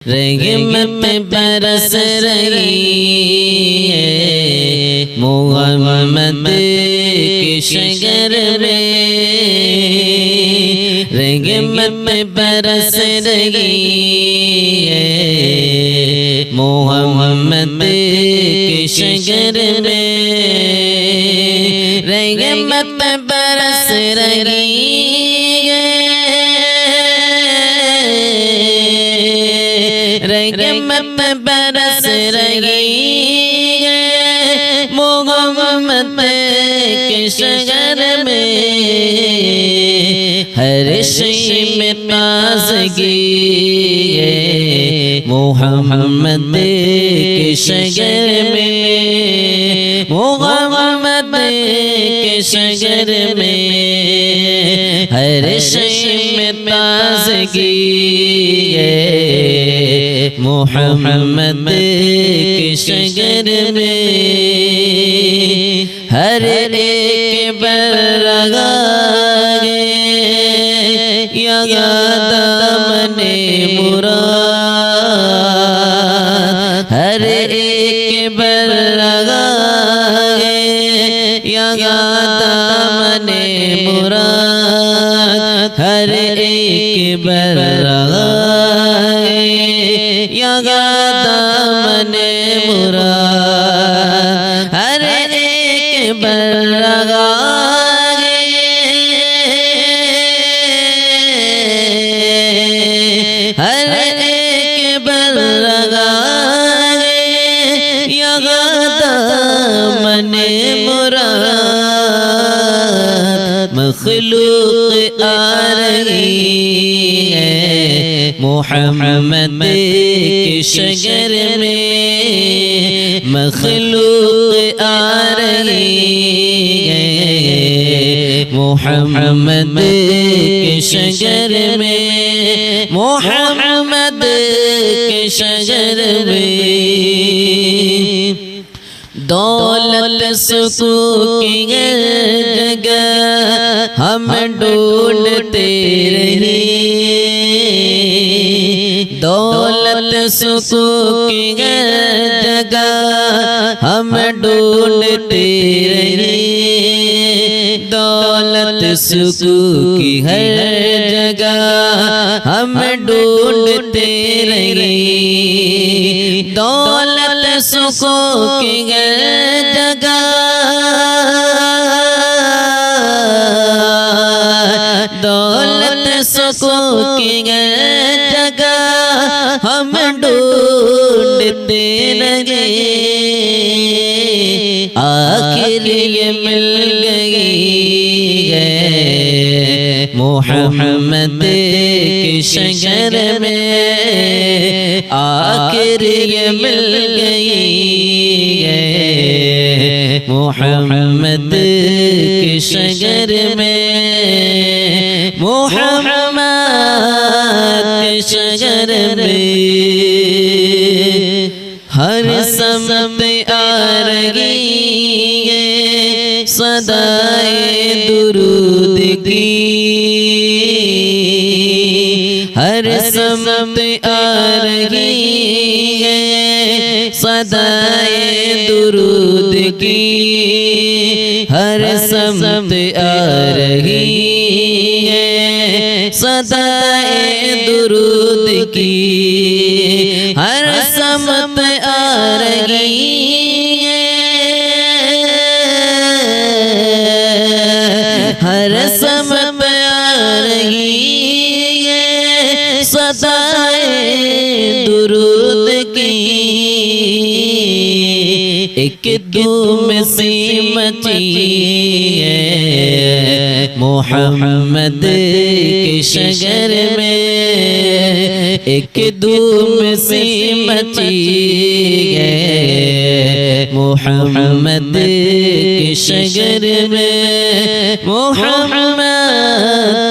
रहमत बरस रही है मोहम्मद के शगर में, रहमत बरस रही है मोहम्मद के शगर में, रहमत बरस रही है, रहमत बरस रही है मोहम्मद के शगर में, हर शय में ताज़गी है मोहम्मद के शगर में, मोहम्मद के शगर में, हर शय में ताज़गी है मोहम्मद के शगर में, हर एक बरगाहे या दामने मुराद, हर एक बरगाहे या दामने मुराद, हर एक बरगाहे या दामने मुराद, हर एक बरगाहे हर एक बरगाहे या दामने मुराद, मखलूक आ रही है मोहम्मद के शगर में, मखलूक आ रही है मोहम्मद के शगर में, मोहम्मद के शगर में, दौलत सुकून की जगह हम ढूंढते रहे, दौलत सुकून की जगह हम ढूंढते रहे, दौलत सुकून की हर जगह हम ढूंढते रहे, दौलत सुकून की जगह, दौलत सुकून की जगह हम ढूंढते रहे, आखिर ये मिल गई है मोहम्मद के शगर में, आखिर ये मिल गई है मोहम्मद के शगर में, मोहम्मद के शगर में, हर समत आ रही है सदाए दुरूद की, हर समत आ रही है सदाए दुरूद की, हर समत आ रही है सदाए दुरूद की, हर समत आ रही है, हर समत आ रही है सदाए दुरूद की, एक धूम सी मची है मोहम्मद के शगर में, एक धूम सी मची है मोहम्मद के शगर में, मोहम्मद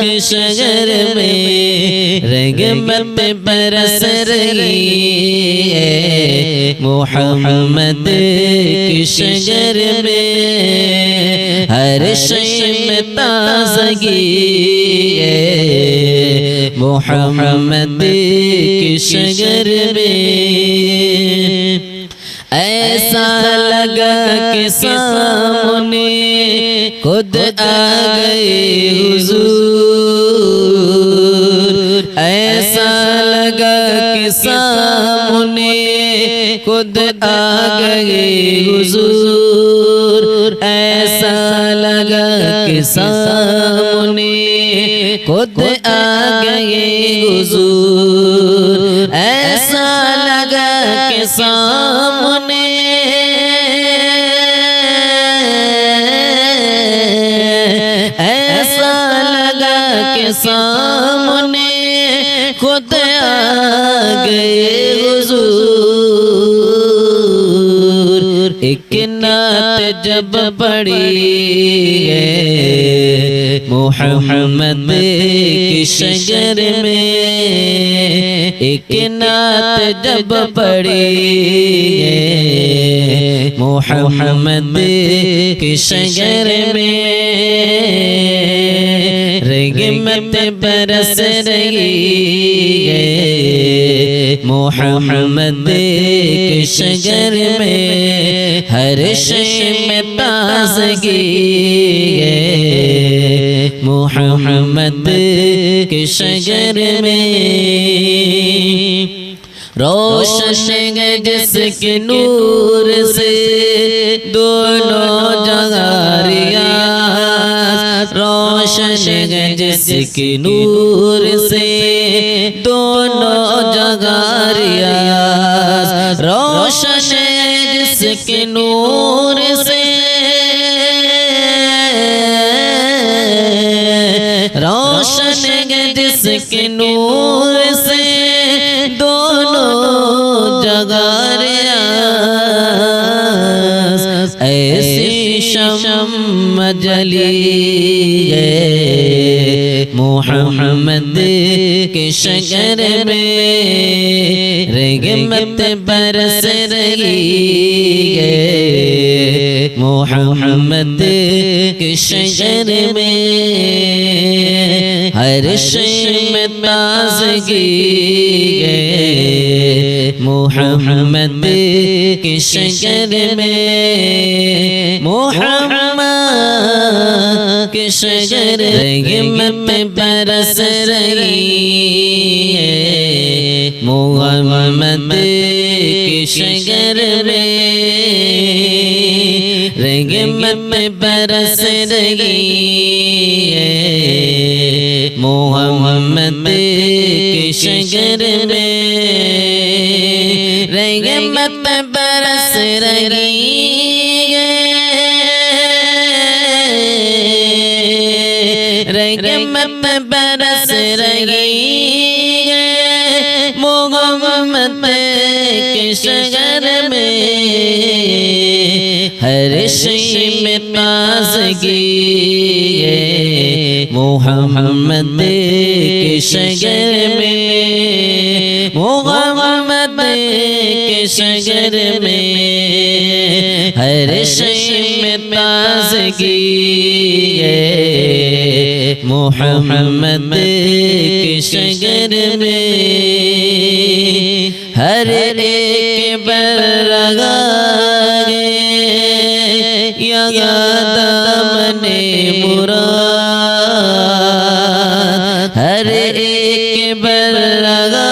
के शगर में, रहमत बरस रही है मोहम्मद के शगर में, हर शय में ताज़गी है मोहम्मद के शगर में ऐसा लगा कि सामने खुद आ गए हुजूर। ऐसा लगा कि सामने खुद आ गए हुजूर। ऐसा लगा कि सामने खुद आ गए हुजूर। ऐसा लगा कि सामने ऐसा लगा कि सामने खुद आ गए हुजूर। एक नात जब पड़ी है मोहम्मद के शगर में, एक नात जब पड़ी है मोहम्मद के शगर में, रहमत बरस रही है मोहम्मद के शगर में। हर शय में ताज़गी है मोहम्मद के शगर में। रोशन है जिसके नूर से दोनों जगह रियाज़। रोशन है जिसके नूर से दोनों जगह रियाज़। रोशन है जिसके नूर से, रोशन है जिसके नूर से दोनों जगह रियाज़। ऐसी शम्म जली है मोहम्मद के शगर में, रहमत बरस रही है मोहम्मद के शगर में। हर शय में ताज़गी है मोहम्मद के शगर में। मोहम्मद के शगर रहमत बरस रही है मोहम्मद के शगर में। रहमत बरस रही है मोहम्मद के शगर में। रहमत बरस रही है, रहमत बरस रही है मोहम्मद के शगर में। हर शय में ताज़गी है मोहम्मद के शगर में। मोहम्मद के शगर में हर शय में ताज़गी है मोहम्मद के शगर में। हर एक बरगा या दामने मुराद। हर एक बरगा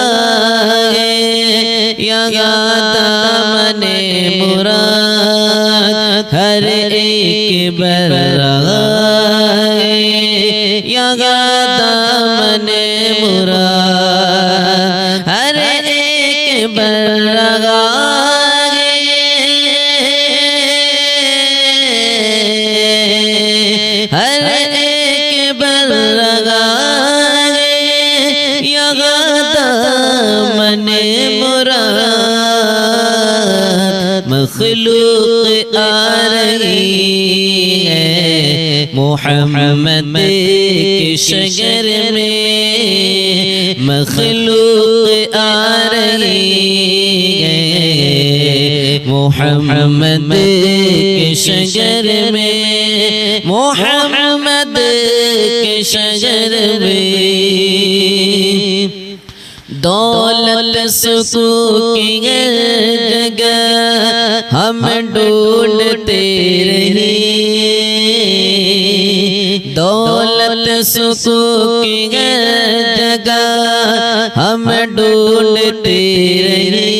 या दामने मुराद। हर एक बरगा या दामने मुराद। हर एक बरगा हर एक बरगा या दामने मुराद। मखलूक आ रही है मोहम्मद के शगर में। मखलूक आ रही है मोहम्मद के शगर में। मोहम्मद के शगर में सुकून की जगह हम ढूंढते रहे, दौलत सुकून की जगह हम ढूंढते रहे,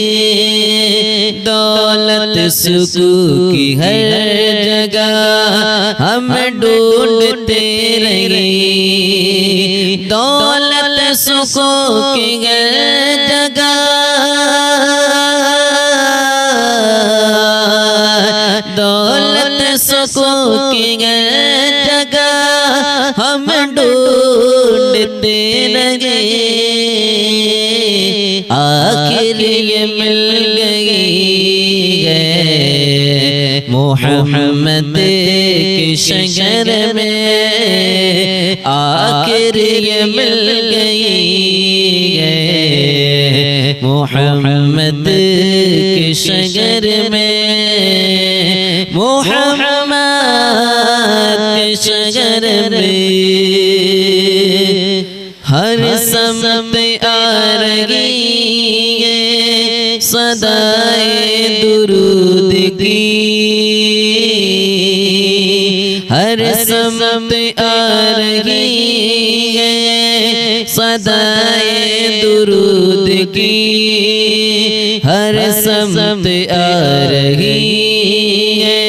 दौलत सुकून की हर जगह हम ढूंढते रहे, दौलत सुकून की जगह, दौलत सुकून की जगह हम ढूंढते रहे, आखिर ये मिल गई है मोहम्मद की शजर में, आखिर ये मिल गई है मोहम्मद की शजर में, मोहम्मद की शजर में हर समत आ रही है सदाए दुरूद की, हर समत आ रही है सदाए दुरूद की, हर समत आ रही है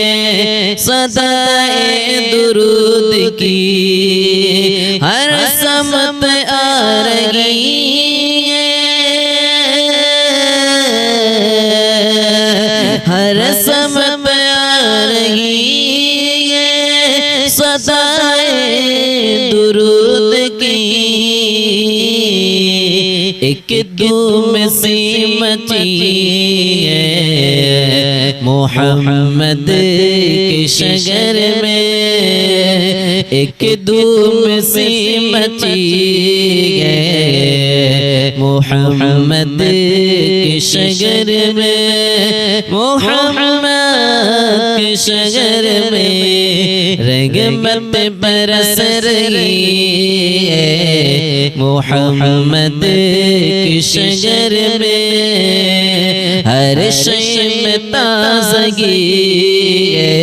सदाए दुरूद की, हर समत आ रही है, हर समत आ रही है सदाए दुरूद की, एक धूम सी मची है मोहम्मद की शजर में, एक धूम सी मची है मोहम्मद की शजर में, मोहम्मद की शजर में रहमत बरस रही है मोहम्मद की शजर में, हर शय में ताज़गी है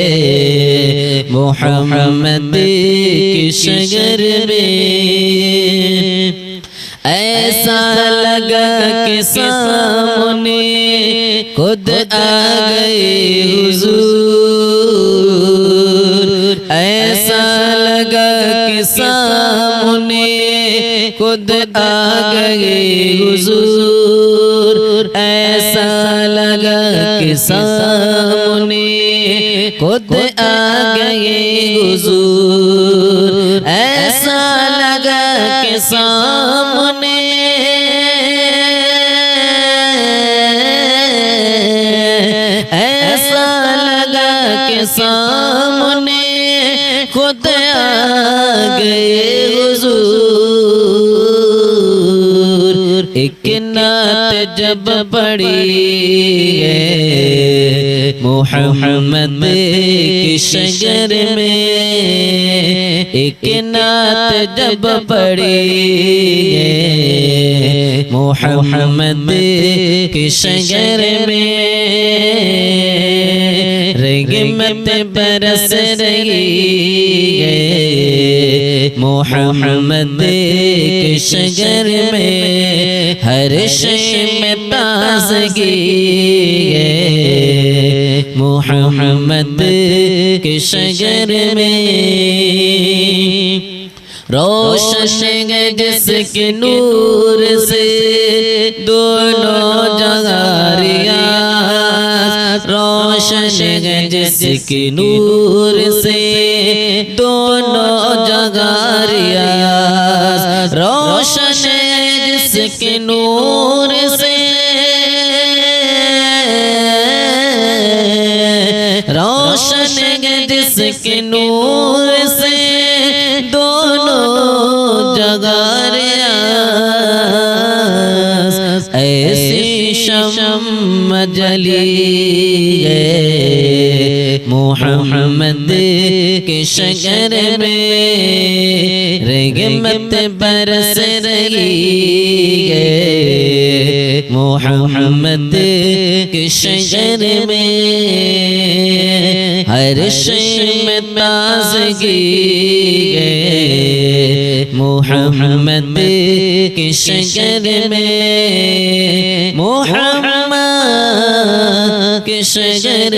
मोहम्मद की शजर में, ऐसा लगा कि सामने खुद आ गए हुजूर, ऐसा लगा कि सामने खुद आ गए हुजूर, ऐसा लगा कि सामने खुद आ गए हुजूर, ऐसा लगा कि सामने, ऐसा लगा कि सामने खुद आ गए हुजूर, एक नात जब पड़ी है मोहम्मद की शजर में, एक नात जब पड़ी है मोहम्मद की शजर में, रहमत बरस रही है मोहम्मद की शजर में, हर शय में ताज़गी है मोहम्मद की शजर में, रोशन है जिसके नूर से दोनों जगह रियाज़, रोशन है जिसके नूर से दोनों जगह रियाज़, रोशन है जिसके नूर से, रोशन है जिसके नूर से दोनों जगह रियाज़, ऐसी शम्म जली है मोहम्मद के शजर में, रहमत बरस रही है मोहम्मद के शजर में हर शय में ताज़गी है। मोहम्मद के शजर में मोहम्मद के शजर